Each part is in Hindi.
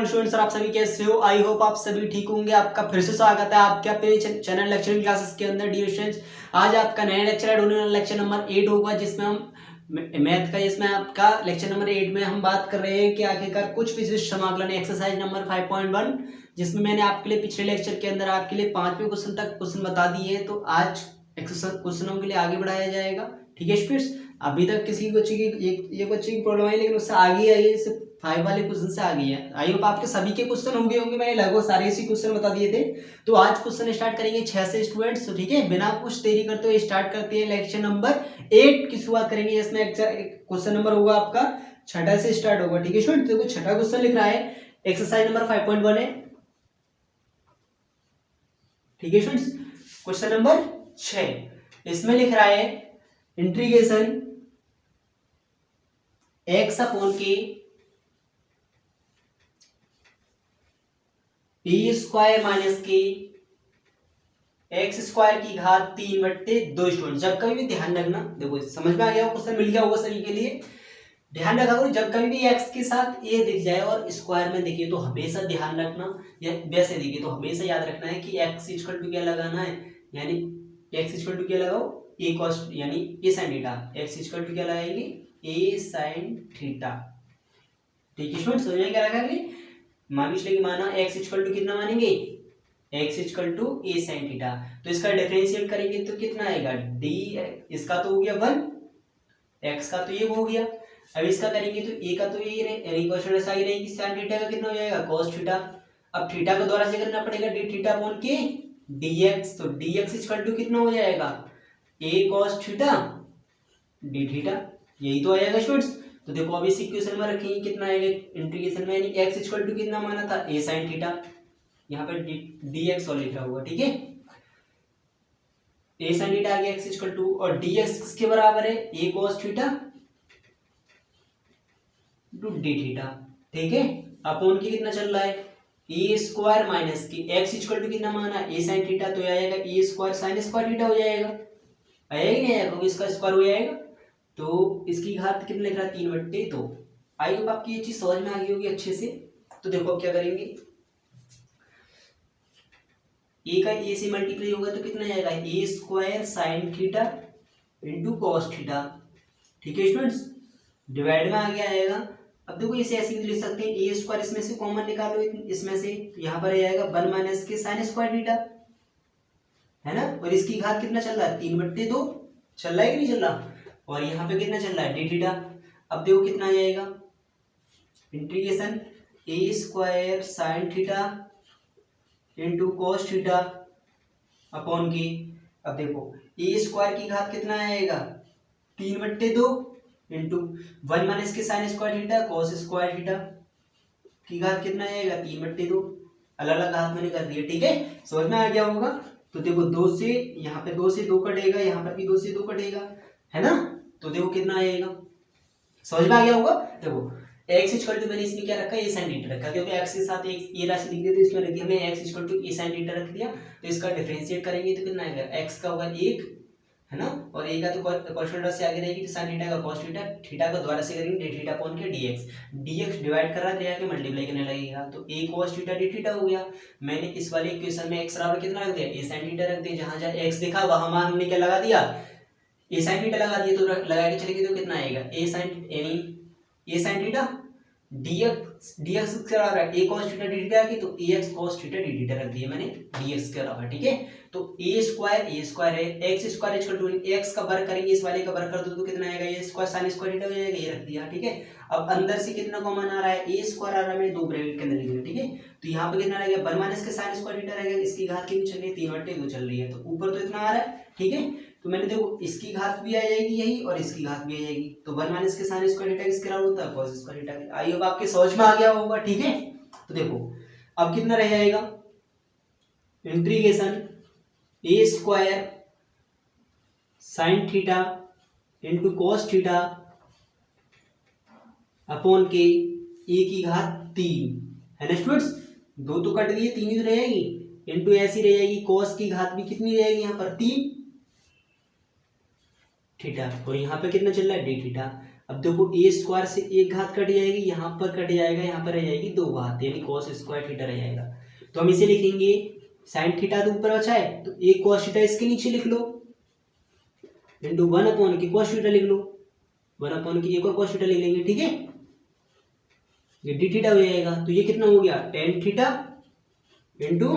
हेलो स्टूडेंट्स, आप सभी कैसे हो? आई होप आप सभी ठीक होंगे। आपका फिर से स्वागत है आपके अपने चैनल लेक्चर क्लासेस के अंदर। डियर स्टूडेंट्स, आज आपका नया लेक्चर है, लेक्चर नंबर 8 होगा, जिसमें हम मैथ का, जिसमें आपका लेक्चर नंबर 8 में हम बात कर रहे हैं कि आखिरकार कुछ विशिष्ट समाकलन एक्सरसाइज नंबर 5.1, जिसमें मैंने आपके लिए पिछले लेक्चर के अंदर आपके लिए 5वें क्वेश्चन तक क्वेश्चन बता दिए हैं। तो आज एक्सरसाइज क्वेश्चनों के लिए आगे बढ़ाया जाएगा। ठीक है स्टूडेंट्स, अभी तक किसी बच्चे की ये बच्चे की प्रॉब्लम आई, लेकिन उससे आगे आई है, सिर्फ 5 वाले क्वेश्चन से आ गई है। आई होप आपके सभी के क्वेश्चन होंगे मैंने लगभग सारे इसी क्वेश्चन बता दिए थे। तो आज क्वेश्चन स्टार्ट करेंगे 6 से स्टूडेंट्स। तो ठीक है, बिना कुछ देरी करते हुए स्टार्ट करते हैं लेक्चर नंबर 8 की शुरुआत करेंगे, जिसमें क्वेश्चन नंबर होगा आपका 6 से स्टार्ट होगा। ठीक है स्टूडेंट, देखो 6 क्वेश्चन लिख रहा है, एक्सरसाइज नंबर 5.1 है। ठीक है स्टूडेंट्स, क्वेश्चन नंबर 6 इसमें लिख रहा है इंटीग्रेशन x अपॉन के ए स्क्वायर माइनस के एक्स स्क्वायर की घात 3/2। स्टूडेंट, जब कभी भी ध्यान रखना, देखो समझ में आ गया, क्वेश्चन मिल गया होगा सभी के लिए। ध्यान रखा करो, जब कभी भी x के साथ a दिख जाए और स्क्वायर में दिखे तो हमेशा ध्यान रखना, या वैसे दिखे तो हमेशा याद रखना है कि x इक्वल टू क्या लगाना है, यानी x इक्वल टू क्या लगाओ, a cos यानी a sin theta. x equal to क्या लगाएंगे, a sin थीटा। ठीक है स्टूडेंट, समझ में क्या लगाएंगे, मान लीजिए कि माना x इक्वल टू कितना मानेंगे, x equal to a sin theta. तो इसका डिफरेंशिएट करेंगे तो कितना आएगा, d, इसका तो हो गया 1, x का तो ये हो गया। अब इसका करेंगे तो a का तो यही रहे, क्वेश्चन ऐसा ही रहेगी, sin थीटा का कितना हो जाएगा, cos थीटा। अब थीटा को द्वारा से करना पड़ेगा, d थीटा अपॉन के dx। तो dx इक्वल टू कितना हो जाएगा, a cos theta d theta, यही तो आएगा स्टूडेंट्स। तो देखो अब इस इक्वेशन में रखेंगे कितना आएगा इंटीग्रेशन में, यानी x इक्वल टू कितना माना था, a sin थीटा, यहाँ पे dx और लिखा हुआ। ठीक है, a sin थीटा आ गया x इक्वल टू, और dx किसके बराबर है, a cos theta two d theta. ठीक है, अपॉन के कितना चल रहा है, a स्क्वायर माइनस के x इक्वल टू कितना माना, a sin थीटा, तो आएगा a square sin square theta हो जाएगा, आएगा कि नहीं आएगा, क्योंकि इसका स्क्वायर हो जाएगा। तो इसकी घात कितना लिख रहा है, 3/2। आई होप आपकी ये चीज समझ में आ गई होगी अच्छे से। तो देखो अब क्या करेंगे, a का a से मल्टीप्लाई होगा तो कितना आएगा, a square sine theta into cos theta. ठीक है स्टूडेंट्स, डिवाइड में आगे आएगा। अब देखो इसे ऐसे भी लिख सकते हैं, a स्क्वायर इसमें से कॉमन निकालो, इसमें से तो यहाँ पर आएगा 1 माइनस के साइन स्क्वायर थीटा, है ना। और इसकी घात कितना चल रहा है, 3/2 चल रहा है कि नहीं चल रहा, और यहाँ पे कितना चल रहा है, d थीटा। अब देखो कितना आ जाएगा, integration a square sine theta into cos theta upon के। अब देखो a स्क्वायर की घात कितना आएगा, 3/2 इंटू 1 माइनस के sine square theta cos square theta की घात कितना आएगा, 3/2। अलग अलग घात मैंने कर दिया। ठीक है, समझ में आ गया होगा। तो देखो 2 से, यहाँ पे 2 से 2 कटेगा, यहाँ पर भी 2 से 2 कटेगा, है ना। तो देखो कितना आएगा, समझ में आ गया होगा। देखो x इक्वल टू मैंने इसमें क्या रखा है, a sin थीटा रखा, क्योंकि x के साथ एक ये राशि लिख दी तो इसमें रख दिया हमने x equal to a sin theta रख दिया। तो इसका डिफरेंशिएट करेंगे तो कितना आएगा, x का होगा 1, है ना, और a का तो कॉन्स्टेंट से आगे रहेगी, तो sin थीटा का cos थीटा, थीटा को द्वारा से करेंगे d थीटा अपॉन के dx डिवाइड कर रहा है, तो मल्टीप्लाई करने लगेगा, तो a cos theta d theta हो गया। मैंने इस वाले इक्वेशन में x बराबर कितना रख दिया, a sin थीटा रख दिया, जहां जहां x दिखा वहां मान हमने क्या लगा दिया, a sin थीटा लगा दिया। तो लगा के चलेंगे तो कितना आएगा, a sin थीटा dx के बराबर है a cos theta d theta की, तो ax cos theta d theta रख दिया मैंने dx के बराबर। ठीक है, तो a स्क्वायर है, x square equal to x का वर्ग करेंगे, इस वाले का वर्ग कर दो तो कितना आएगा, a square sin square theta हो जाएगा, ये रख दिया। ठीक है, अब अंदर से कितना कॉमन आ रहा है, a स्क्वायर आ रहा है, मैंने 2 ब्रैकेट के अंदर लिख दिया। ठीक है, तो यहाँ पे कितना रहेगा, 1 माइनस के sin स्क्वायर थीटा रहेगा, इसकी घात कितनी चल रही है, 3/2 चल रही है, तो ऊपर तो इतना आ रहा है। ठीक है, तो मैंने देखो इसकी घात भी आ जाएगी यही, और इसकी घात भी आ जाएगी, तो 1 माइनस के साइन स्क्वायर थीटा किसके बराबर होता है, cos स्क्वायर थीटा के। आई होप आपके समझ में आ गया होगा। ठीक है, तो देखो अब कितना रह जाएगा, integration a square sine theta into cos theta upon के a की घात 3, है ना स्टूडेंट्स। 2 तो कट गई, 3 ही तो रहेगी, इंटू ऐसी रह जाएगी, cos की घात भी कितनी रहेगी, यहाँ पर 3 थीटा, और यहाँ पे कितना चल रहा है, d थीटा। अब देखो ए स्क्वायर से एक घात कट जाएगी, यहाँ पर कट जाएगा, यहाँ पर रह जाएगी दो घात, यानी कॉस स्क्वायर थीटा रह जाएगा। तो हम इसे लिखेंगे साइन थीटा तो ऊपर बचा है तो एक कॉस थीटा इसके नीचे लिख लो इंटू 1 की कॉस थीटा लिख लो, 1 की एक और कॉस थीटा लिख लेंगे, ठीक है। ये डी थीटा हो जाएगा, तो ये कितना हो गया tan theta into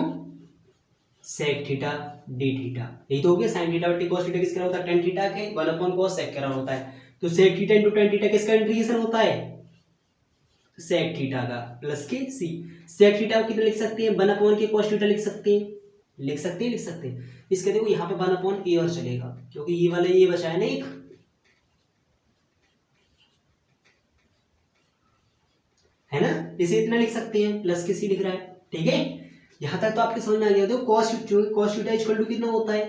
sec theta d theta, यही तो हो गया। साइन थीटा बट्टी कॉस थीटा किसका होता है टेन थीटा के 1/cos सेक का होता है, तो sec theta into tan theta किसका इंटीग्रेशन होता है सेक थीटा का प्लस के सी। सेक थीटा को कितना लिख सकते हैं 1 के cos थीटा लिख सकते हैं, लिख सकते हैं। इसके देखो यहाँ पे 1/a और चलेगा क्योंकि ये वाला ये बचा है ना एक, है ना, इसे इतना लिख सकते हैं प्लस के सी लिख रहा है, ठीक है। यहां तक तो आपके समझ में आ गया। देखो cos थीटा इक्वल टू कितना होता है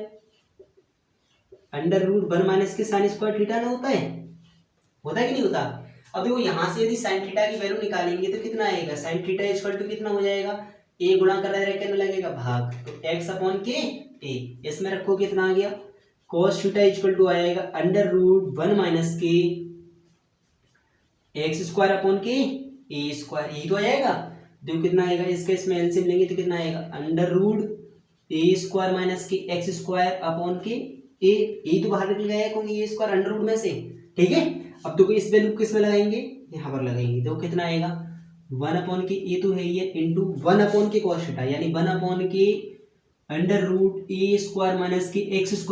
√1 के sin स्क्वायर थीटा ना होता है कि नहीं होता। अब देखो यहां से यदि sin थीटा की वैल्यू निकालेंगे तो कितना आएगा sin थीटा इक्वल टू कितना हो जाएगा a गुणा कर रहे करने लगेगा भाग, तो x/k a, इसमें रखो कितना आ गया cos थीटा इक्वल टू आएगा √1 के x²/k a स्क्वायर, यही तो आ जाएगा। देखो कितना आएगा इसका, इसमें एलसीएम लेंगे तो कितना आएगा √a² - के x²/k a, यही तो बाहर निकल गया क्योंकि ये स्क्वायर अंडर रूट में से, ठीक है। अब देखो इस वैल्यू किस में लगाएंगे यहाँ पर लगाएंगे, देखो कितना आएगा 1/k a तो है ये इंटू 1/k cos थीटा, यानी 1/k √a² - के x²/k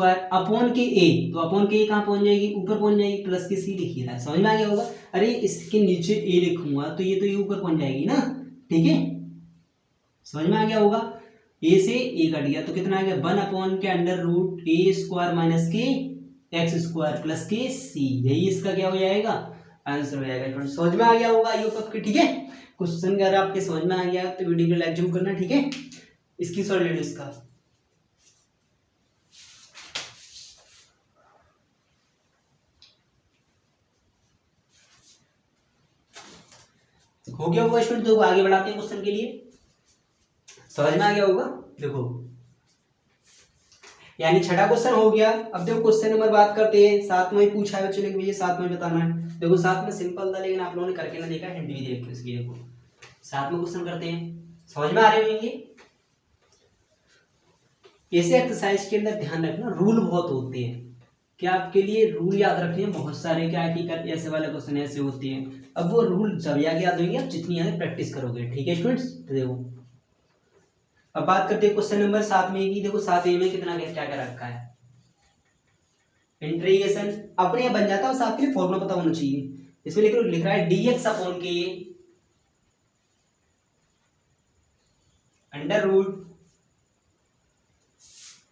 a, तो अपॉन के कहाँ पहुंच जाएगी ऊपर पहुंच जाएगी, प्लस के सी लिखिए ना, समझ में आ गया होगा। अरे इसके नीचे a लिखूंगा तो ये तो ये ऊपर पहुंच जाएगी ना, ठीक है, समझ में आ गया होगा। a से a कट गया तो कितना आ गया 1/√a² - के x² प्लस के सी, यही इसका क्या हो जाएगा आंसर हो जाएगा। समझ में आ गया होगा ये सबके, ठीक है। क्वेश्चन अगर आपके समझ में आ गया तो वीडियो को लाइक जरूर करना, ठीक है। इसकी सॉल्व ले लो इसका, हो गया होगा स्टूडेंट। तो आगे बढ़ाते हैं क्वेश्चन के लिए, समझ में आ गया होगा। देखो यानी छठा क्वेश्चन हो गया। अब देखो क्वेश्चन नंबर बात करते हैं, 7 में पूछा है बच्चों ने कि भैया 7 में बताना है। देखो 7 में सिंपल था लेकिन आप लोगों ने करके ना देखा, हिंट भी देख इसकी। देखो 7 में क्वेश्चन करते हैं, समझ में आ रहे होंगे। ऐसे एक्सरसाइज के अंदर ध्यान रखना रूल बहुत होते हैं, क्या आपके लिए रूल याद रखने हैं बहुत सारे, क्या कि ऐसे वाले क्वेश्चन ऐसे होते हैं। अब वो रूल जब याद होंगे आप जितनी याद प्रैक्टिस करोगे, ठीक है स्टूडेंट्स। तो देखो अब बात करते हैं क्वेश्चन नंबर 7 में की। देखो 7A में कितना क्या क्या रखा है, इंटीग्रेशन अपने यहाँ बन जाता है, साथ में फॉर्मूला पता होना चाहिए। इसमें लिख रहा है dx/k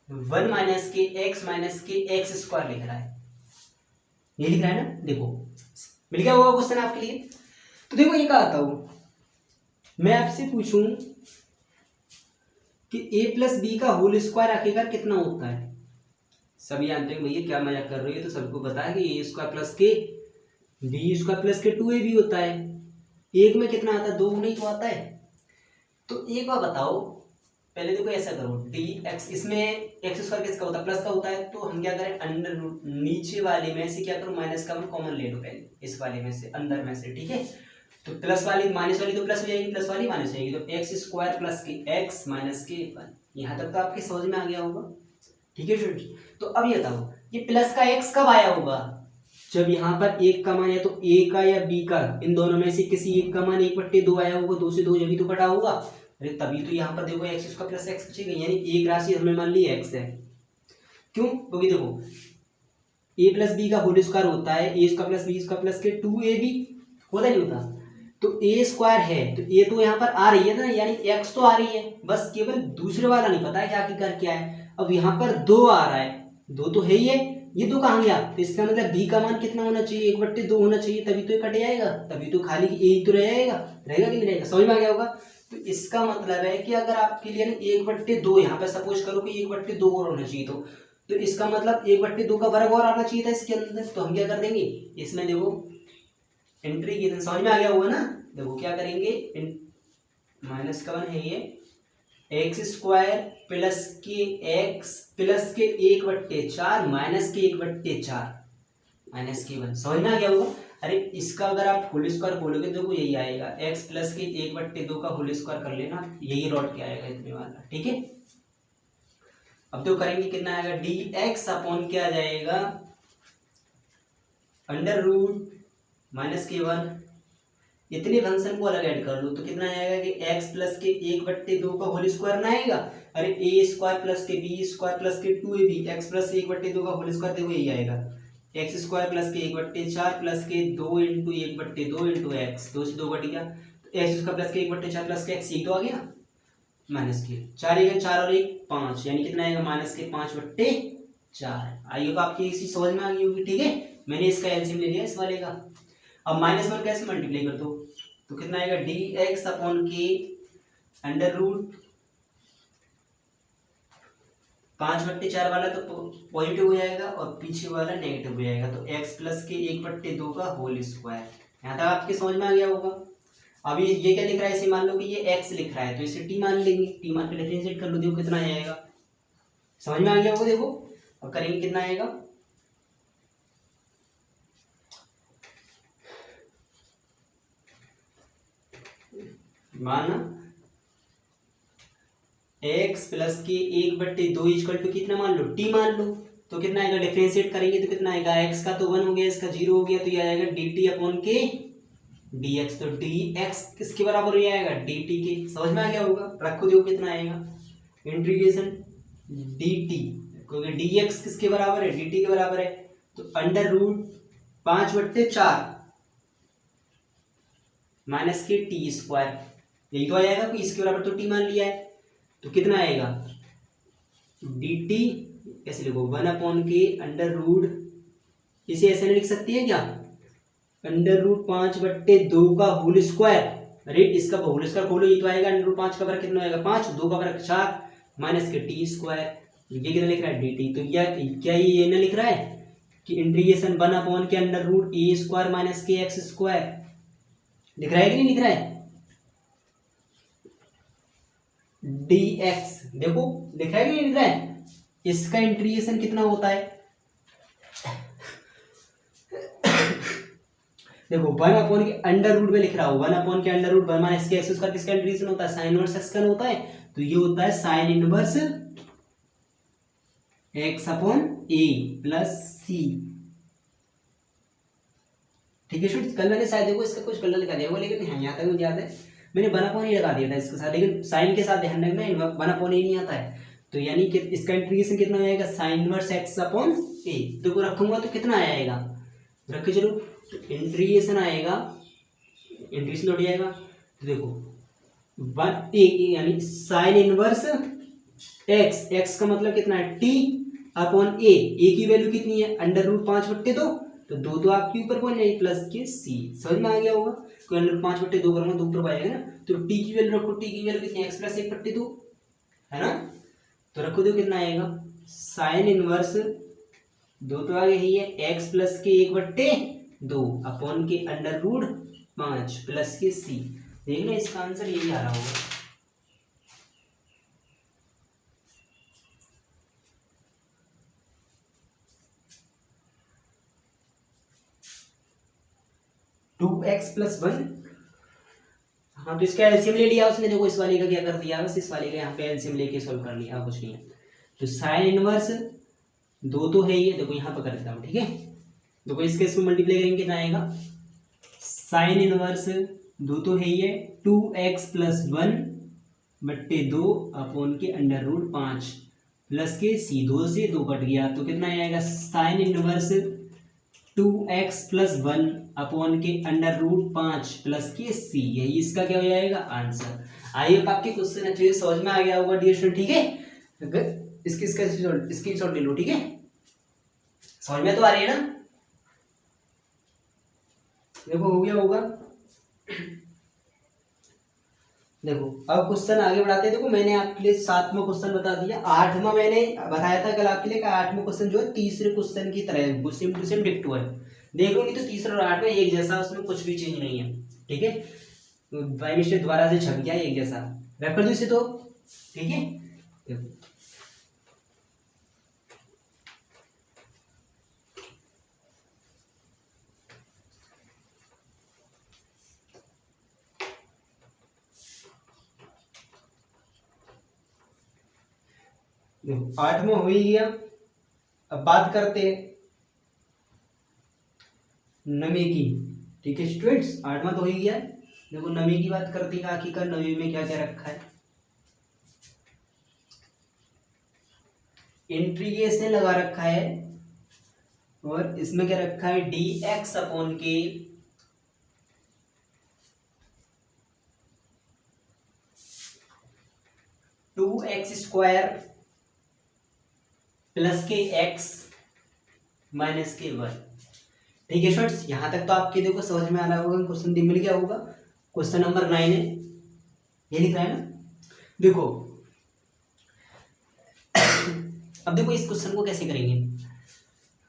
√1 - के x - के x² लिख रहा है, ये लिख रहा है ना। देखो मिल गया होगा क्वेश्चन आपके लिए। तो देखो ये कहता हूं मैं आपसे पूछूं कि a+b का होल स्क्वायर आखिरकार कितना होता है। सभी जानते हैं भैया क्या मजाक कर रही है, तो सबको पता है कि a² + k b² + के 2ab होता है। एक में कितना आता है 2 नहीं तो आता है। तो एक बार बताओ, पहले देखो ऐसा करो dx, इसमें x² किसका होता है प्लस का होता है, तो हम क्या करें अंडर नीचे वाले में से क्या करो माइनस का कॉमन ले लो पहले, इस वाले में से अंदर में से, ठीक है। तो प्लस वाली माइनस वाली तो प्लस हो जाएगी, प्लस वाली माइनस हो जाएगी, तो x² + के x - के 1। यहाँ तक तो आपके समझ में आ गया होगा, ठीक है स्टूडेंट। तो अब ये बताओ ये प्लस का x कब आया होगा, जब यहाँ पर एक का मान या तो a का या b का, इन दोनों में से किसी एक का मान 1/2 आया होगा, 2 से 2 जब भी तो कटा होगा। अरे तभी तो यहाँ पर देखो x² + x बचेगा, यानी एक राशि हमने मान ली x है। क्यों, क्योंकि देखो a + b का होल स्क्वायर होता है a² + b² + के 2ab, होता नहीं होता। तो a² है तो a तो यहाँ पर आ रही है ना, यानी x तो आ रही है, बस केवल दूसरे वाला नहीं पता है कि आखिरकार क्या है। अब यहाँ पर 2 आ रहा है, 2 तो है ही है, ये 2 कहाँ गया, तो इसका मतलब b का मान कितना होना चाहिए 1/2 होना चाहिए, तभी तो ये कट जाएगा, तभी तो खाली a ही तो रह जाएगा, रहेगा कि नहीं रहेगा, समझ में आ गया होगा। तो इसका मतलब है कि अगर आपके लिए 1/2 यहाँ पे सपोज करो कि 1/2 और होना चाहिए, तो इसका मतलब 1/2 का वर्ग और आना चाहिए था इसके अंदर। तो हम क्या कर देंगे इसमें, देखो इंटीग्रेशन समझ में आ गया होगा ना। देखो क्या करेंगे, माइनस का 1 है ये x² + के x + के 1/4 - के 1/4 - के 1, समझ में आ गया होगा। अरे इसका अगर आप होल स्क्वायर बोलोगे तो वो यही आएगा, एक्स प्लस के 1/2 का होल स्क्वायर कर लेना, यही लौट के आएगा इतने वाला। ठीक है, अब तो करेंगे कितना आएगा, डी एक्स अपॉन क्या आ जाएगा, अंडर रूट माइनस के 1। इतने फंक्शन को अलग ऐड कर लो तो कितना आएगा कि x प्लस के 1/2 का होल स्क्वायर ना आएगा। अरे ए स्क्वायर प्लस के बी स्क्वायर प्लस के 2ab, x प्लस 1/2 का होल स्क्वायर देखो यही आएगा, एक्स स्क्वायर प्लस के 1/4 प्लस के 2 इंटू 1/2 इंटू एक्स, 2 से 2 कट गया, तो एक्स स्क्वायर प्लस के 1/4 प्लस के एक्स, ये तो आ गया माइनस के 4 एक 4 और 1 5, यानी कितना आएगा माइनस के 5/4। आइए तो आपकी इसी समझ में आ गई होगी। ठीक है, मैंने इसका एलसीएम ले लिया इस वाले का। अब -1 कैसे मल्टीप्लाई कर दो, तो कितना आएगा, डी एक्स अपॉन के अंडर रूट 5/4 वाला तो पॉजिटिव हो जाएगा और पीछे वाला नेगेटिव हो जाएगा, तो x प्लस के 1/2 का होल स्क्वायर। यहाँ तक आपके समझ में आ गया होगा। अब ये क्या लिख रहा है, इसे मान लो कि ये x लिख रहा है तो इसे t मान लेंगे, t मान के डिफरेंशिएट कर लो, देखो कितना आएगा, समझ में आ गया होगा। देखो अब करेंगे कितना आएगा, माना x प्लस के 1/2 इक्वल टू कितना मान लो, t मान लो, तो कितना आएगा, डिफरेंशिएट करेंगे तो कितना आएगा, x का तो 1 हो गया, इसका 0 हो गया, तो ये आएगा dt अपॉन के dx, तो dx किसके बराबर हो जाएगा, dt के। समझ में आ गया होगा, रखो देखो कितना आएगा, इंटीग्रेशन dt, क्योंकि dx किसके बराबर है, dt के बराबर है, तो अंडर रूट 5/4 माइनस के टी स्क्वायर, यही तो आ जाएगा, कि इसके बराबर तो t मान लिया है, तो कितना आएगा, dt कैसे लिखो, 1 अपॉन के अंडर रूट, इसे ऐसे नहीं लिख सकती है क्या, अंडर रूट 5/2 का होल स्क्वायर। अरे इसका होल स्क्वायर खोलो, ये तो आएगा अंडर रूट 5 का बराबर कितना आएगा 5, 2 का बराबर 4 माइनस के टी स्क्वायर, ये कितना लिख रहा है dt, तो क्या ये ना लिख रहा है कि इंटीग्रेशन 1 अपॉन के under root A square minus के एक्स स्क्वायर, लिख रहा है कि नहीं लिख रहा है, dx देखो लिख रहा है कि नहीं लिख रहा है, इसका इंटीग्रेशन कितना होता है, देखो 1 अपॉन के अंडर रूट में लिख रहा हूं, 1 अपॉन के अंडर रूट 1 माइनस के एक्स स्क्वायर, किसका इंटीग्रेशन होता है, साइन इनवर्स एक्स का होता है, तो ये होता है साइन इनवर्स एक्स अपॉन ए प्लस सी। ठीक है स्टूडेंट्स, कल मैंने शायद देखो इसका कुछ कलर लिखा दिया होगा, लेकिन हाँ यहाँ तक मुझे याद है मैंने 1 अपॉन ए लगा दिया था इसके साथ, लेकिन साइन के साथ ध्यान रखना 1 अपॉन ए नहीं आता है, तो यानी कि इसका इंटीग्रेशन कितना हो जाएगा, साइन इनवर्स एक्स अपॉन ए, देखो रखूंगा तो कितना आएगा, रख के चलो, तो इंटीग्रेशन आएगा, इंटीग्रेशन लौट जाएगा, तो देखो 1 ए यानी साइन इनवर्स एक्स, एक्स का मतलब कितना है टी अपॉन ए की वैल्यू कितनी है, अंडर रूट 5/2, तो दो तो आपके ऊपर पहुंच जाएगी प्लस के सी, समझ में आ गया होगा, तो अंडर 5/2 करूंगा तो ऊपर पाएगा ना, तो टी की वैल्यू रखो, टी की वैल्यू कितनी है, एक्स प्लस 1/2 है ना, तो रखो दो कितना आएगा, साइन इनवर्स दो तो आगे ही है, एक्स प्लस के 1/2 अपॉन के अंडर रूट 5 प्लस के सी, देखना इसका आंसर यही आ रहा होगा। टू एक्स प्लस 1, हाँ तो इसका एलसीएम ले लिया उसने, देखो इस वाले का क्या कर दिया, बस इस वाले का यहाँ पे एलसीएम लेके सॉल्व कर लिया, कुछ नहीं है, तो साइन इनवर्स दो तो है ही है, देखो यहाँ पे कर देता हूँ, ठीक है, देखो इसके इसमें मल्टीप्लाई करेंगे कितना आएगा, साइन इनवर्स दो तो है ही है, 2x प्लस 1/2 अपॉन के अंडर रूट 5 प्लस के सी, 2 से 2 कट गया, तो कितना आएगा, sine inverse 2x plus 1 upon के अंडर रूट 5 प्लस के सी, यही इसका क्या हो जाएगा आंसर। आई होप आपके क्वेश्चन अच्छे से समझ में आ गया होगा डियर स्टूडेंट। ठीक है, इसकी स्क्रीनशॉट ले लो, ठीक है, समझ में तो आ रही है ना, देखो हो गया होगा। देखो अब क्वेश्चन आगे बढ़ाते हैं, देखो मैंने आपके लिए 7वां क्वेश्चन बता दिया, 8वां मैंने बताया था कल आपके लिए, 8वां क्वेश्चन जो है तीसरे क्वेश्चन की तरह सेम टू सेम डिक्टो है, देखोगे तो तीसरा और 8वां एक जैसा, उसमें कुछ भी चेंज नहीं है, ठीक है, तो बाई मिस्टेक दोबारा से छप गया एक जैसा, रैप कर दो इसे तो, ठीक है। देखो देखो 8वां हो ही गया। अब बात करते हैं नवे की। ठीक है स्टूडेंट्स, 8वां तो हो ही गया। देखो नवे की बात करते हैं, आखिरकार नवे में क्या क्या रखा है। इंटीग्रेशन लगा रखा है और इसमें क्या रखा है, डी एक्स अपॉन के 2x² प्लस के x माइनस के 1। ठीक है स्टूडेंट्स, यहां तक तो आपके देखो समझ में आ रहा होगा, क्वेश्चन मिल गया होगा। क्वेश्चन नंबर 9 है, ये लिख रहा है ना। देखो अब देखो इस क्वेश्चन को कैसे करेंगे।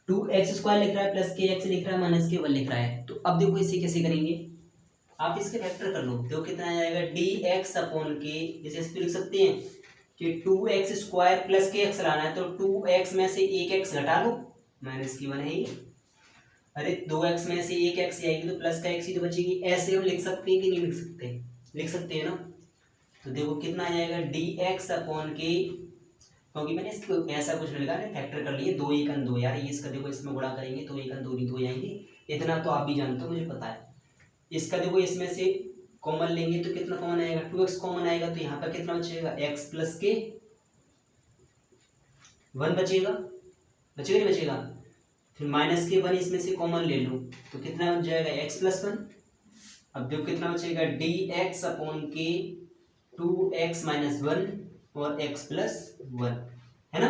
2x² लिख रहा है प्लस के x लिख रहा है माइनस के 1 लिख रहा है, तो अब देखो इसे कैसे करेंगे। आप इसके फैक्टर कर लो, देखो कितना आ जाएगा, डी एक्स अपॉन के, जैसे इस पे लिख सकते हैं कि 2x² प्लस के x लाना है, तो 2x में से एक x घटा लो, माइनस की 1 है ये। अरे 2x में से एक x आएगी तो प्लस का x ही तो बचेगी। ऐसे हम लिख सकते हैं कि नहीं लिख सकते, लिख सकते हैं ना। तो देखो कितना आ जाएगा, डी एक्स अपॉन के, क्योंकि मैंने इसको ऐसा कुछ नहीं लिखा है, फैक्टर कर लिए, 2 1 2 यार, ये इसका देखो इसमें गुणा करेंगे तो 1 2 नहीं 2 जाएंगे, इतना तो आप भी जानते हो, मुझे पता है। इसका देखो इसमें से कॉमन लेंगे तो कितना कॉमन आएगा, 2x कॉमन आएगा, तो यहाँ पर कितना बचेगा, x प्लस के 1 बचेगा, बचेगा नहीं बचेगा। फिर माइनस के 1 इसमें से कॉमन ले लो तो कितना बच जाएगा, x प्लस 1। अब देखो कितना बचेगा, डी एक्स अपॉन के 2x माइनस 1 और x प्लस 1, है ना।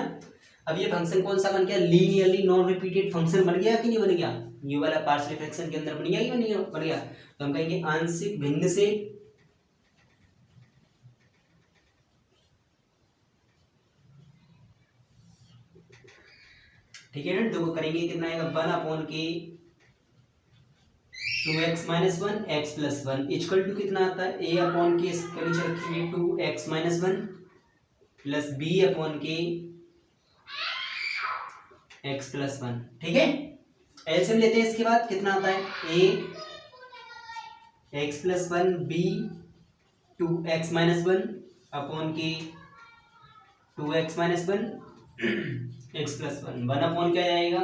अब ये फंक्शन कौन सा बन गया, लीनियरली नॉन रिपीटेड फंक्शन बन गया कि नहीं बन गया, ये वाला पार्शियल फ्रैक्शन के अंदर बन गया कि नहीं बन गया। तो हम कहेंगे आंशिक भिन्न से ठीक है ना। देखो करेंगे कितना आएगा, 1 अपॉन के 2x minus 1 x plus 1 equal to कितना आता है, a अपॉन के इसके नीचे रखेंगे 2x minus 1 plus b upon के x प्लस 1। ठीक है, एलसीएम लेते हैं, इसके बाद कितना आता है, a x plus 1 b 2x minus 1 upon के 2x minus 1 x plus 1 1 upon क्या आएगा,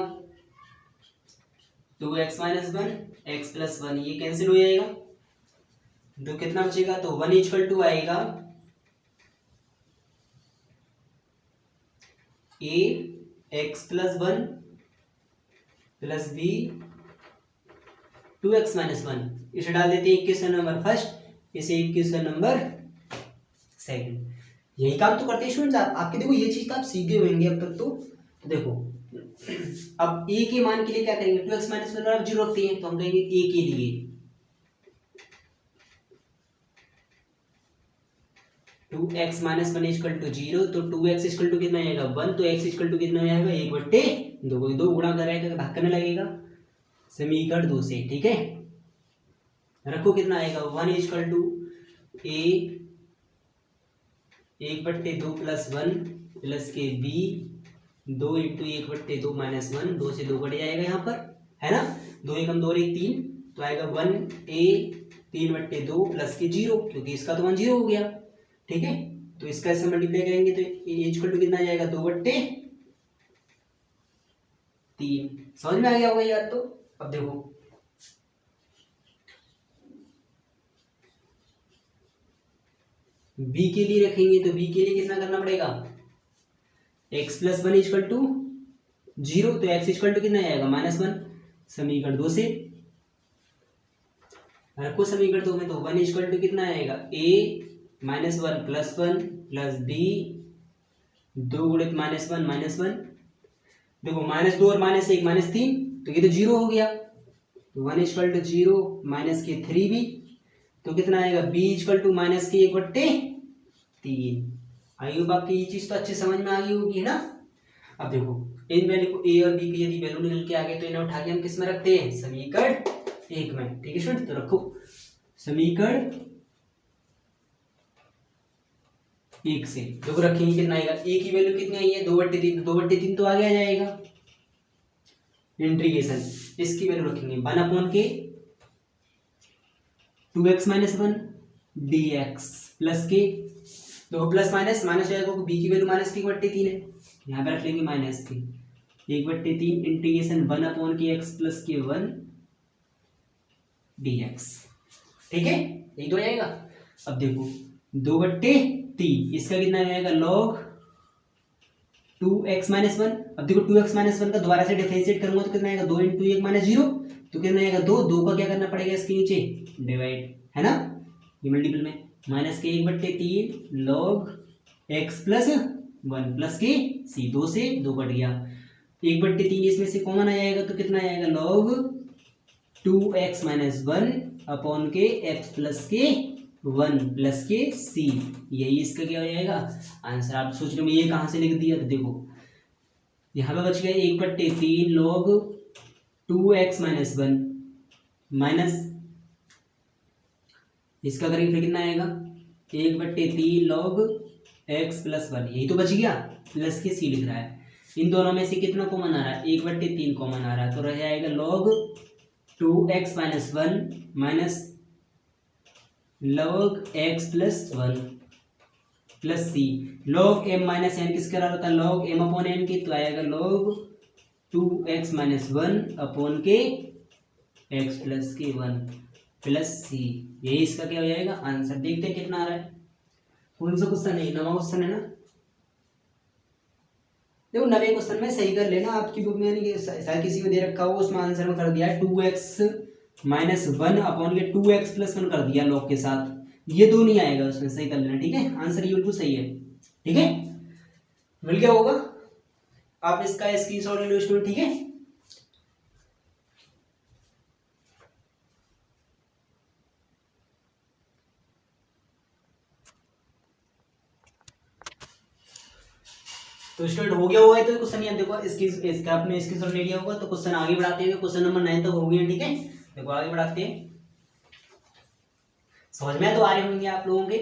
2x माइनस 1 x प्लस 1, ये कैंसिल हो जाएगा, तो कितना बचेगा, तो 1 इक्वल टू आएगा a x plus 1 plus b 2x minus 1। इसे डाल देते हैं इक्वेशन नंबर फर्स्ट, इसे इक्वेशन नंबर सेकंड। यही काम तो करते हैं स्टूडेंट्स आप, आपके देखो ये चीज तो आप सीखे होंगे अब तक। तो देखो अब a के मान के लिए क्या करेंगे, 2x माइनस 1 आप 0 रखते हैं, तो हम कहेंगे a के लिए 2x माइनस 1 इक्वल टू 0, तो 2x इक्वल टू कितना आएगा 1, तो x इक्वल टू कितना आएगा 1/2, 2 गुणा कराएगा भाग करने लगेगा समीकरण 2 से। ठीक है, रखो कितना आएगा, 1 equal to a 1/2 plus 1 plus के b 2 इंटू 1/2 माइनस 1, 2 से 2 कट जाएगा यहाँ पर, है ना। 2 एकम 2 1 3, तो आएगा 1a 3/2 प्लस के 0, क्योंकि इसका तो 1 0 हो गया। ठीक है, तो इसका ऐसे मल्टीप्लाई करेंगे तो इक्वल टू कितना आ जाएगा, 2/3। समझ में आ गया होगा यार। तो अब देखो b के लिए रखेंगे, तो b के लिए कितना करना पड़ेगा, x प्लस 1 इक्वल टू 0, तो x इक्वल टू कितना आएगा -1, समीकरण 2 से रखो समीकरण 2 में, तो 1 इक्वल टू कितना आएगा, a -1 प्लस 1 प्लस b 2 गुणित -1 देखो -2 और -1 -3, तो ये तो 0 हो गया, तो 1 इक्वल टू 0 माइनस के 3b, तो कितना आएगा, b इक्वल टू माइनस के 1/3। आई होप आपकी ये चीज तो अच्छे समझ में आ गई होगी, है ना। अब देखो इन वैल्यू को a और b की यदि वैल्यू निकल के आ गए तो इन्हें उठा के हम किस में रखते हैं, समीकरण 1 में। ठीक है स्टूडेंट, तो रखो समीकरण 1 से देखो रखेंगे कितना आएगा, a की वैल्यू कितनी आई है, 2/3, 2/3 तो आगे आ जाएगा। इंटीग्रेशन इसकी वैल्यू रखेंगे 1 अपॉन के 2x माइनस 1 dx प्लस के तो प्लस माइनस माइनस हो जाएगा, बी की वैल्यू माइनस की 1/3 है, यहाँ पे रख लेंगे माइनस की 1/3 इंटीग्रेशन 1 की एक्स प्लस के 1 dx। ठीक है, यही तो हो जाएगा। अब देखो 2/3 इसका कितना हो जाएगा log 2x-1। अब देखो 2x-1 का दोबारा से डिफरेंशिएट करूंगा तो कितना आएगा 2 × 1 - 0, तो कितना आएगा 2। 2 का क्या करना पड़ेगा इसके नीचे डिवाइड, है ना, ये मल्टीपल में माइनस के 1/3 log x प्लस 1 प्लस के c, 2 से 2 कट गया, 1/3 इसमें से कॉमन आ जाएगा तो कितना आएगा log 2x-1 अपॉन के x प्लस के 1 प्लस के c, यही इसका क्या हो जाएगा आंसर। आप सोच रहे हो ये कहाँ से लिख दिया, तो देखो यहाँ पे बच गया 1/3 log 2x-1 माइनस इसका करेंगे फिर कितना आएगा 1/3 log x प्लस 1, यही तो बच गया, प्लस के c लिख रहा है। इन दोनों में से कितना कॉमन आ रहा है 1/3 कॉमन आ रहा है, तो रह जाएगा log 2x-1 minus log x plus 1 plus c, log m minus n किसके बराबर होता है log m अपॉन n की, तो आएगा log 2x-1 अपॉन के x प्लस के 1 प्लस c, यही इसका क्या हो जाएगा आंसर। देखते हैं कितना आ रहा है, कौन सा क्वेश्चन है, 9वां क्वेश्चन है ना। देखो 9वें क्वेश्चन में सही कर लेना, आपकी बुक में नहीं शायद किसी को दे रखा हो, उसमें आंसर में कर दिया है 2x-1 अपॉन के 2x प्लस 1 कर दिया लॉग के साथ, ये दो नहीं आएगा उसमें, सही कर लेना, ठीक है, आंसर ये बिल्कुल सही है। ठीक है, मिल गया होगा, आप इसका स्क्रीनशॉट ले लो स्टूडेंट, ठीक है। तो स्टूडेंट हो गया होगा, तो क्वेश्चन ये देखो इसका आपने स्क्रीनशॉट ले लिया होगा, तो क्वेश्चन आगे बढ़ाते हैं, क्वेश्चन नंबर 9 तक हो गया, ठीक है। देखो आगे बढ़ाते हैं, समझ में तो आ रहे होंगे आप लोगों के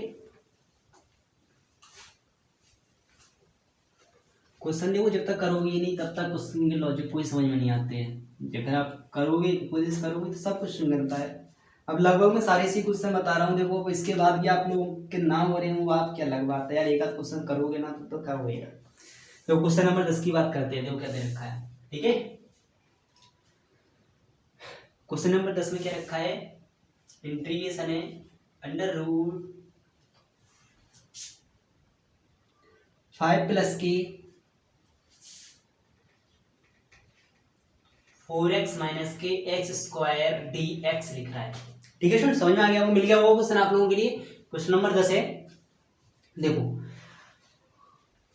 क्वेश्चन। देखो जब तक करोगे नहीं तब तक क्वेश्चन के लॉजिक कोई समझ में नहीं आते हैं, जब आप करोगे कोशिश करोगे तो सब कुछ मिलता है। अब लगभग मैं सारे इसी क्वेश्चन बता रहा हूँ, देखो इसके बाद भी आप लोग के नाम हो रहे हैं वो आप क्या लग बात है यार, एक आध क्वेश्चन करोगे ना तो क्या होगा। तो क्वेश्चन नंबर 10 की बात करते हैं, देखो क्या दे रखा है, ठीक है। क्वेश्चन नंबर 10 में क्या रखा है, इंटीग्रेशन है अंडर रूट 5 प्लस के 4x माइनस के x स्क्वायर dx लिख रहा है, ठीक है स्टूडेंट, समझ में आ गया, वो मिल गया वो क्वेश्चन आप लोगों के लिए। क्वेश्चन नंबर 10 है, देखो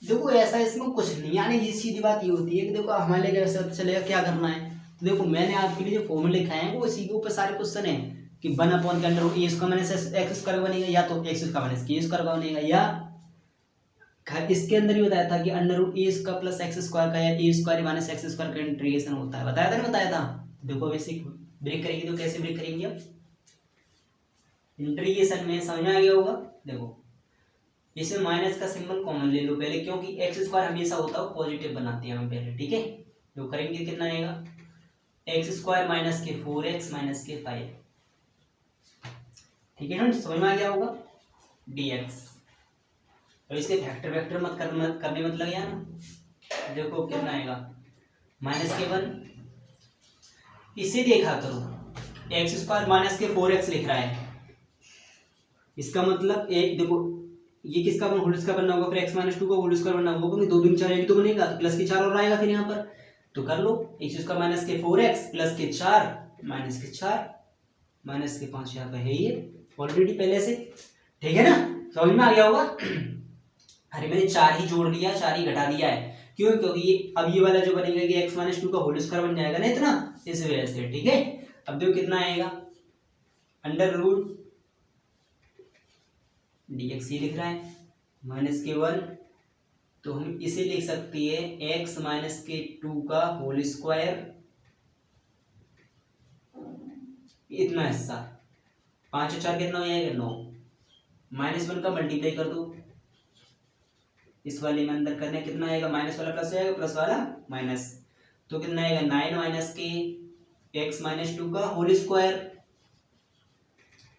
देखो ऐसा इसमें कुछ नहीं, यानी ये सीधी बात ये होती है कि देखो हमारे लिए कैसे चलेगा, क्या करना है। तो देखो मैंने आपके लिए जो फॉर्मूले लिखा है वो इसी के ऊपर सारे क्वेश्चन है कि 1 अपॉन के under root A square minus X square बनेगा, या तो एक्स स्क्वायर माइनस के स्क्वायर बनेगा, या इसके अंदर ही बताया था कि under root A square plus x square का या ए स्क्वायर माइनस एक्स स्क्वायर का इंटीग्रेशन होता है, बताया था ना, बताया था। देखो वैसे ब्रेक करेंगे तो कैसे ब्रेक करेंगे, अब इंटीग्रेशन में समझ में आ गया होगा। देखो इसमें माइनस का सिंबल कॉमन ले लो पहले, क्योंकि एक्स स्क्वायर हमेशा होता है पॉजिटिव बनाते हैं हम पहले, ठीक है। जो करेंगे कितना आएगा एक्स स्क्वायर माइनस के 4x माइनस के 5, ठीक है ना, समझ में आ गया होगा dx। और इसके फैक्टर वेक्टर मत करने मत लगे यार, देखो कितना आएगा माइनस के 1, इसे देखा करो एक्स स्क्वायर माइनस के 4x लिख रहा है, इसका मतलब एक देखो ये किसका होल स्क्वायर बनना होगा, फिर x - 2 का होल स्क्वायर बनना होगा, क्योंकि 2 दूनी 4 एक तो बनेगा, तो प्लस के 4 और आएगा फिर यहाँ पर, तो कर लो x स्क्वायर माइनस के 4x प्लस के 4 माइनस के 4 माइनस के 5 यहाँ पे है ये ऑलरेडी पहले से, ठीक है ना, समझ में आ गया होगा। अरे मैंने 4 ही जोड़ दिया, 4 ही घटा दिया है, क्यों, क्योंकि ये अब ये वाला जो बनेगा कि x - 2 का होल स्क्वायर बन जाएगा ना इतना, इस वजह से, ठीक है। अब देखो कितना आएगा अंडर रूट dx ही लिख रहा है माइनस के 1, तो हम इसे लिख सकते हैं x माइनस के 2 का होल स्क्वायर, इतना हिस्सा 5 और 4 कितना हो जाएगा 9, -1 का मल्टीप्लाई कर दो इस वाले में अंदर करने, कितना आएगा माइनस वाला प्लस हो जाएगा, प्लस वाला माइनस, तो कितना आएगा 9 माइनस के x - 2 का whole square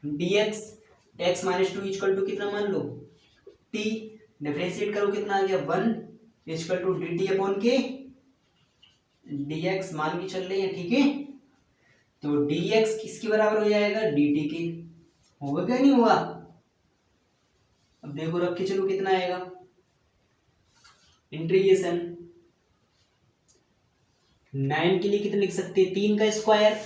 dx, x - 2 equal to कितना मान लो टी, डिफरेंशिएट करो कितना आ गया 1 equal to d t upon के डी एक्स मान के चल रहे हैं, ठीक है। तो डी एक्स किसके बराबर हो जाएगा, डी टी के, होगा क्या नहीं होगा। अब देखो रख के चलो कितना आएगा, इंटीग्रेशन 9 के लिए कितना लिख सकते हैं 3 का स्क्वायर,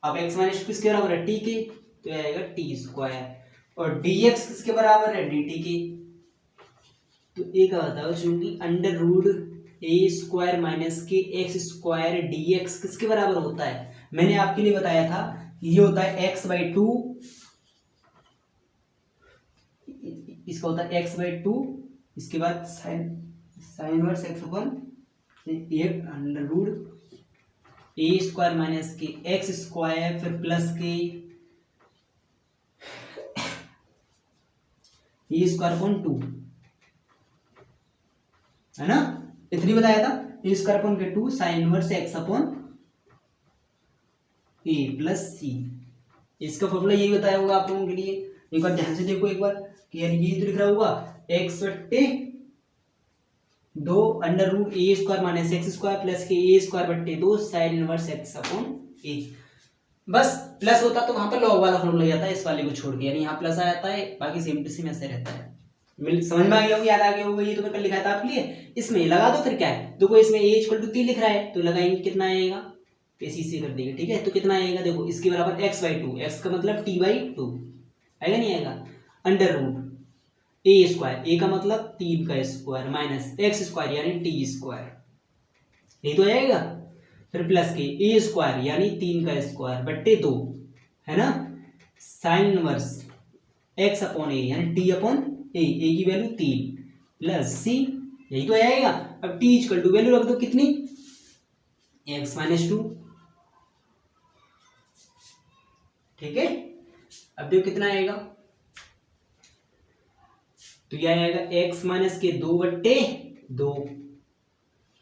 अब x माइनस किसके बराबर है t के, तो आएगा टी स्क्वायर, और dx किसके बराबर है dt के। तो एक बताओ चूंकि under root A square minus के एक्स स्क्वायर dx किसके बराबर होता है, मैंने आपके लिए बताया था ये होता है x/2, इसका होता है x/2, इसके बाद साइन इनवर्स x अपॉन एक under root A square minus के एक्स स्क्वायर फिर प्लस के ए स्क्वायर अपॉन 2, है ना, इतनी बताया था। ए स्क्वायर अपॉन के 2 साइन इनवर्स एक्स अपॉन ए प्लस सी, इसका फॉर्मूला यही बताया होगा आप लोगों के लिए। एक बार ध्यान से देखो एक बार कि यानी ये तो लिख रहा होगा x/2 under root A square minus X square plus के ए स्क्वायर बट्टे 2 sine inverse X upon A. बस प्लस होता तो वहां पर लॉग वाला फॉर्मूला जाता है इस वाले को छोड़ के, यानी यहाँ प्लस आ जाता है, बाकी सेम टू सेम ऐसे रहता है। समझ में आ गया होगा, याद आ गया होगा, ये तो मैं कल लिखा था आपके लिए। इसमें लगा दो फिर क्या है, देखो इसमें a इक्वल टू 3 लिख रहा है तो लगाएंगे कितना आएगा, इसी से कर देंगे, ठीक है। तो कितना आएगा देखो, इसके बराबर x/2, x का मतलब t/2 आएगा नहीं आएगा, अंडर रूट ए स्क्वायर, ए का मतलब 3 का स्क्वायर माइनस एक्स स्क्वायर यानी टी स्क्वायर, ये तो आएगा, फिर प्लस के ए स्क्वायर यानी 3 का स्क्वायर बट्टे 2, है ना, साइन इनवर्स एक्स अपॉन ए यानी टी अपॉन ए की वैल्यू 3 प्लस सी, यही तो आएगा। अब टी इक्वल टू वैल्यू रख दो कितनी, x-2, ठीक है। अब देखो कितना आएगा, तो यह आएगा x माइनस के 2/2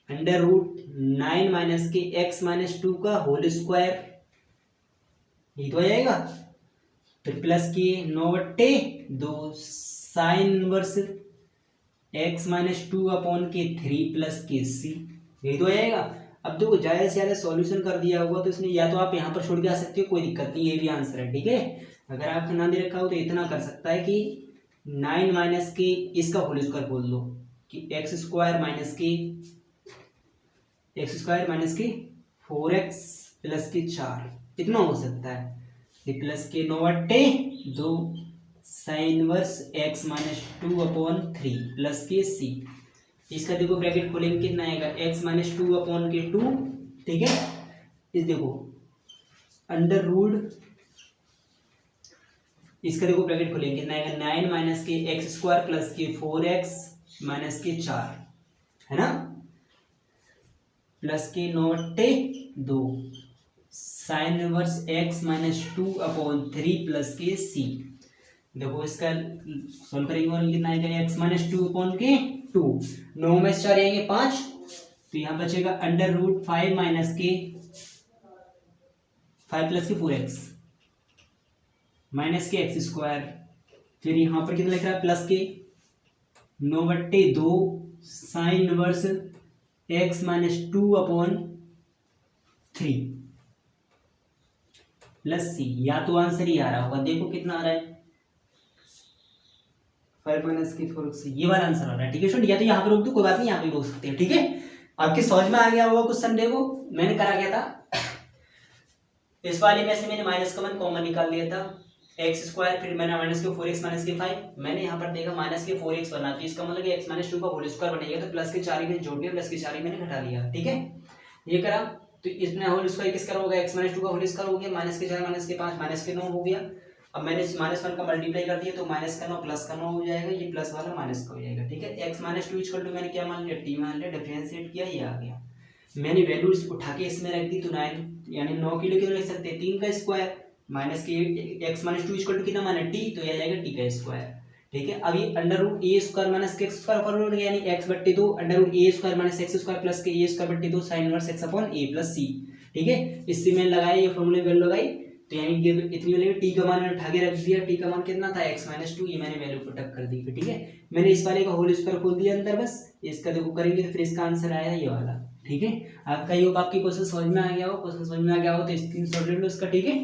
अंडर रूट 9 माइनस के x-2 का होल स्क्वायर, ये तो आएगा, फिर प्लस के 9/2 साइन इनवर्स x-2 अपॉन के 3 प्लस के c, यही तो आएगा। अब देखो ज्यादा से ज्यादा सॉल्यूशन कर दिया होगा तो इसने या तो आप यहाँ पर छोड़ के आ सकते हो, कोई दिक्कत नहीं, ये भी आंसर है, ठीक है। अगर आपको ना दे रखा हो तो इतना कर सकता है कि 9 माइनस के इसका होल स्क्वायर बोल दो कि एक्स स्क्वायर माइनस के 4x प्लस के 4, इतना हो सकता है, ये प्लस के 9/2 sine inverse x-2 upon 3 plus के c, इसका देखो ब्रैकेट खोलेंगे कितना आएगा x-2 अपॉन के 2, ठीक है। इस देखो अंडर रूट, इसका देखो ब्रैकेट खोलेंगे कितना आएगा 9 माइनस के एक्स स्क्वायर प्लस के 4x माइनस के 4, है ना, प्लस के 9/2 sine inverse x-2 upon 3 plus के c। देखो इसका सोल्व करेंगे और कितना आएगा x-2 अपॉन के 2, 9 में 4 आएंगे 5, तो यहाँ बचेगा अंडर रूट 5 माइनस के 5 प्लस के 4x माइनस के एक्स स्क्वायर, फिर यहाँ पर कितना लिख रहा है प्लस के 9/2 sine inverse x-2 upon 3 plus c, या तो आंसर ही आ रहा होगा, देखो कितना आ रहा है 5 माइनस के 4x, ये वाला आंसर आ रहा है, ठीक है स्टूडेंट। या तो यहाँ पे रोक दो, कोई बात नहीं, यहाँ पे रोक सकते हैं, ठीक है। आपके समझ में आ गया होगा क्वेश्चन, देखो मैंने करा क्या था, इस वाले में से मैंने माइनस का कॉमन निकाल लिया था एक्स स्क्वायर, फिर मैंने माइनस के 4x माइनस के 5, मैंने यहाँ पर देखा माइनस के 4x बना, तो इसका मतलब x-2 का होल स्क्वायर बनेगा, तो प्लस के 4 ही मैंने जोड़ दिया, प्लस के 4 ही मैंने घटा लिया, ठीक है। ये करा तो इसमें होल स्क्वायर किसका होगा, x-2 का होल स्क्वायर हो गया, माइनस के 4 माइनस के 5 माइनस के 9 हो गया। अब मैंने -1 का मल्टीप्लाई कर दिया तो माइनस का 9 प्लस का 9 हो जाएगा, ये प्लस वाला माइनस का हो जाएगा, ठीक है। x-2 इक्वल टू मैंने क्या मान लिया, t मान लिया, डिफरेंशिएट किया, ये आ गया। मैंने वैल्यू उठा के इसमें रख दी तो 9 यानी 9 के लिए कितना लिख सकते हैं 3 का स्क्वायर माइनस के x-2 इक्वल टू कितना माना t, तो यह आ जाएगा t का स्क्वायर, ठीक है। अब ये under root A square minus के एक्स स्क्वायर ऊपर उड़ गया, यानी x/2 under root A square minus X square plus के ए स्क्वायर बट्टे 2 sine inverse x upon a plus c, ठीक है। इससे मैंने लगाया ये फॉर्मूले वैल्यू लगाई, तो यानी कि इतनी वैल्यू टी का मान मैंने उठा के रख दिया, टी का मान कितना था x-2, ये मैंने वैल्यू पुट अप कर दी फिर, ठीक है। मैंने इस वाले का होल स्क्वायर खोल दिया अंदर, बस इसका देखो करेंगे तो फिर इसका आंसर आया ये वाला, ठीक है। आपका ये आपकी क्वेश्चन समझ में आ गया हो, क्वेश्चन समझ में आ गया हो तो स्क्रीनशॉट ले लो इसका, ठीक है।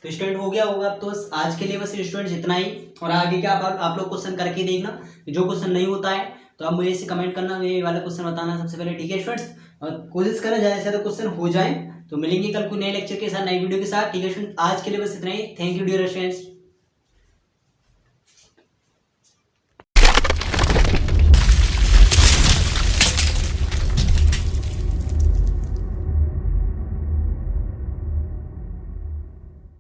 तो स्टूडेंट हो गया होगा, तो आज के लिए बस स्टूडेंट इतना ही, और आगे क्या आप लोग क्वेश्चन करके देखना, जो क्वेश्चन नहीं होता है तो आप मुझे इसे कमेंट करना, ये वाला क्वेश्चन बताना सबसे पहले, ठीक है स्टूडेंट्स। और कोशिश करना ज़्यादा से ज़्यादा क्वेश्चन हो जाए। तो मिलेंगे कल को नए लेक्चर के साथ, नई वीडियो के साथ, ठीक है स्टूडेंट। आज के लिए बस इतना ही। Thank you dear students.